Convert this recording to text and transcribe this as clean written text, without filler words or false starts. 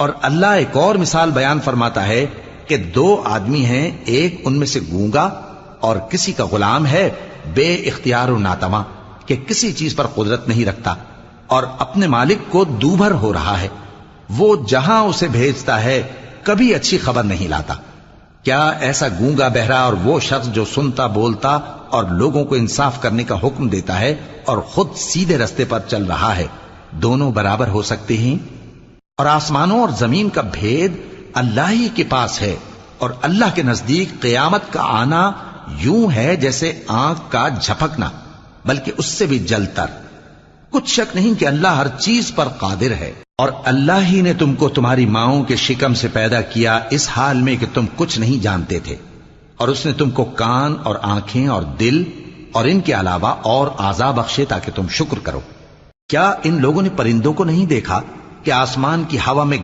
اور اللہ ایک اور مثال بیان فرماتا ہے کہ دو آدمی ہیں، ایک ان میں سے گونگا اور کسی کا غلام ہے بے اختیار و ناتواں کہ کسی چیز پر قدرت نہیں رکھتا اور اپنے مالک کو دوبھر ہو رہا ہے، وہ جہاں اسے بھیجتا ہے کبھی اچھی خبر نہیں لاتا۔ کیا ایسا گونگا بہرا اور وہ شخص جو سنتا بولتا اور لوگوں کو انصاف کرنے کا حکم دیتا ہے اور خود سیدھے رستے پر چل رہا ہے، دونوں برابر ہو سکتے ہیں؟ اور آسمانوں اور زمین کا بھید اللہ ہی کے پاس ہے، اور اللہ کے نزدیک قیامت کا آنا یوں ہے جیسے آنکھ کا جھپکنا، بلکہ اس سے بھی جلتر۔ کچھ شک نہیں کہ اللہ ہر چیز پر قادر ہے۔ اور اللہ ہی نے تم کو تمہاری ماؤں کے شکم سے پیدا کیا اس حال میں کہ تم کچھ نہیں جانتے تھے، اور اس نے تم کو کان اور آنکھیں اور دل اور ان کے علاوہ اور اعضاء بخشے تاکہ تم شکر کرو۔ کیا ان لوگوں نے پرندوں کو نہیں دیکھا کہ آسمان کی ہوا میں